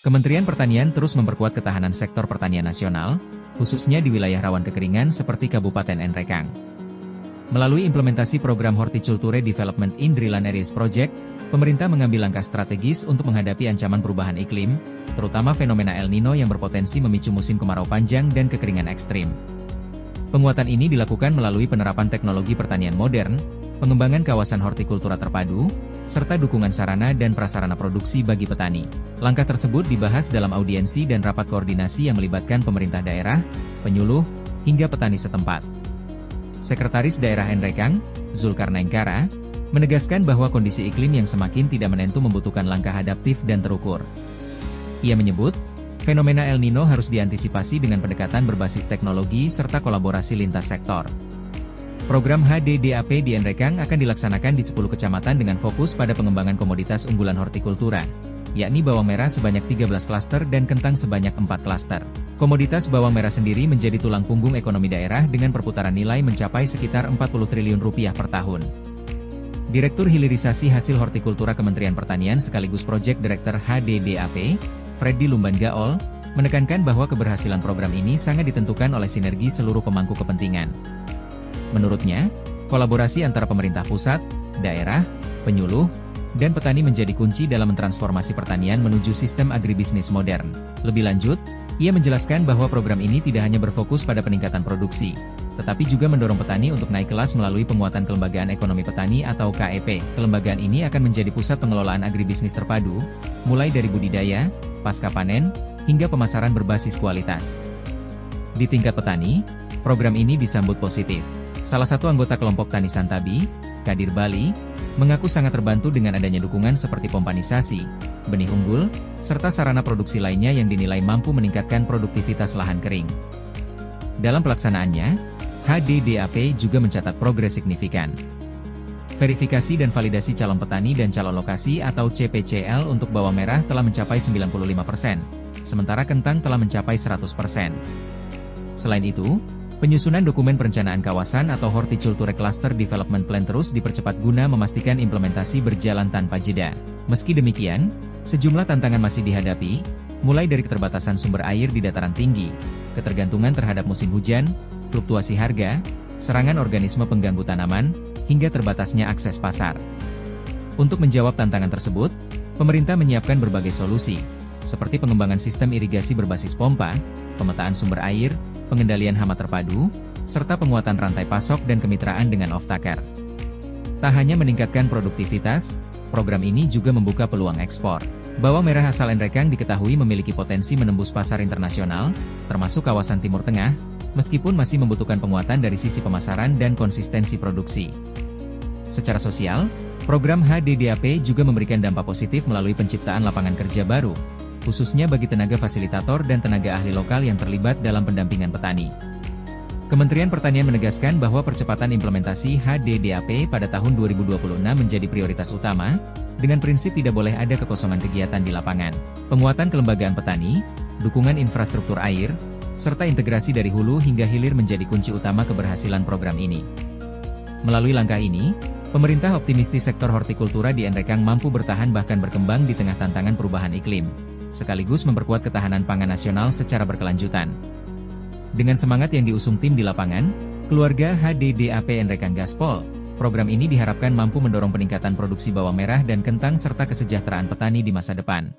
Kementerian Pertanian terus memperkuat ketahanan sektor pertanian nasional, khususnya di wilayah rawan kekeringan seperti Kabupaten Nrekang. Melalui implementasi program Horticulture Development in Dryland Areas Project, pemerintah mengambil langkah strategis untuk menghadapi ancaman perubahan iklim, terutama fenomena El Nino yang berpotensi memicu musim kemarau panjang dan kekeringan ekstrim. Penguatan ini dilakukan melalui penerapan teknologi pertanian modern, pengembangan kawasan hortikultura terpadu, serta dukungan sarana dan prasarana produksi bagi petani. Langkah tersebut dibahas dalam audiensi dan rapat koordinasi yang melibatkan pemerintah daerah, penyuluh, hingga petani setempat. Sekretaris Daerah Nrekang, Zulkarnain Kara, menegaskan bahwa kondisi iklim yang semakin tidak menentu membutuhkan langkah adaptif dan terukur. Ia menyebut, fenomena El Nino harus diantisipasi dengan pendekatan berbasis teknologi serta kolaborasi lintas sektor. Program HDDAP di Nrekang akan dilaksanakan di 10 kecamatan dengan fokus pada pengembangan komoditas unggulan hortikultura, yakni bawang merah sebanyak 13 klaster dan kentang sebanyak 4 klaster. Komoditas bawang merah sendiri menjadi tulang punggung ekonomi daerah dengan perputaran nilai mencapai sekitar 40 triliun rupiah per tahun. Direktur Hilirisasi Hasil Hortikultura Kementerian Pertanian sekaligus Project Director HDDAP, Freddy Lumban Gaol, menekankan bahwa keberhasilan program ini sangat ditentukan oleh sinergi seluruh pemangku kepentingan. Menurutnya, kolaborasi antara pemerintah pusat, daerah, penyuluh, dan petani menjadi kunci dalam mentransformasi pertanian menuju sistem agribisnis modern. Lebih lanjut, ia menjelaskan bahwa program ini tidak hanya berfokus pada peningkatan produksi, tetapi juga mendorong petani untuk naik kelas melalui penguatan Kelembagaan Ekonomi Petani atau KEP. Kelembagaan ini akan menjadi pusat pengelolaan agribisnis terpadu, mulai dari budidaya, pasca panen, hingga pemasaran berbasis kualitas. Di tingkat petani, program ini disambut positif. Salah satu anggota kelompok Tani Santabi, Kadir Bali, mengaku sangat terbantu dengan adanya dukungan seperti pompanisasi, benih unggul, serta sarana produksi lainnya yang dinilai mampu meningkatkan produktivitas lahan kering. Dalam pelaksanaannya, HDDAP juga mencatat progres signifikan. Verifikasi dan validasi calon petani dan calon lokasi atau CPCL untuk bawang merah telah mencapai 95%, sementara kentang telah mencapai 100%. Selain itu, penyusunan dokumen perencanaan kawasan atau Horticulture Cluster Development Plan terus dipercepat guna memastikan implementasi berjalan tanpa jeda. Meski demikian, sejumlah tantangan masih dihadapi, mulai dari keterbatasan sumber air di dataran tinggi, ketergantungan terhadap musim hujan, fluktuasi harga, serangan organisme pengganggu tanaman, hingga terbatasnya akses pasar. Untuk menjawab tantangan tersebut, pemerintah menyiapkan berbagai solusi, seperti pengembangan sistem irigasi berbasis pompa, pemetaan sumber air, pengendalian hama terpadu, serta penguatan rantai pasok dan kemitraan dengan off-taker. Tak hanya meningkatkan produktivitas, program ini juga membuka peluang ekspor. Bawang merah asal Nrekang diketahui memiliki potensi menembus pasar internasional, termasuk kawasan Timur Tengah, meskipun masih membutuhkan penguatan dari sisi pemasaran dan konsistensi produksi. Secara sosial, program HDDAP juga memberikan dampak positif melalui penciptaan lapangan kerja baru, khususnya bagi tenaga fasilitator dan tenaga ahli lokal yang terlibat dalam pendampingan petani. Kementerian Pertanian menegaskan bahwa percepatan implementasi HDDAP pada tahun 2026 menjadi prioritas utama, dengan prinsip tidak boleh ada kekosongan kegiatan di lapangan. Penguatan kelembagaan petani, dukungan infrastruktur air, serta integrasi dari hulu hingga hilir menjadi kunci utama keberhasilan program ini. Melalui langkah ini, pemerintah optimistis sektor hortikultura di Nrekang mampu bertahan bahkan berkembang di tengah tantangan perubahan iklim, sekaligus memperkuat ketahanan pangan nasional secara berkelanjutan. Dengan semangat yang diusung tim di lapangan, keluarga HDDAP Nrekang Gaspol, program ini diharapkan mampu mendorong peningkatan produksi bawang merah dan kentang serta kesejahteraan petani di masa depan.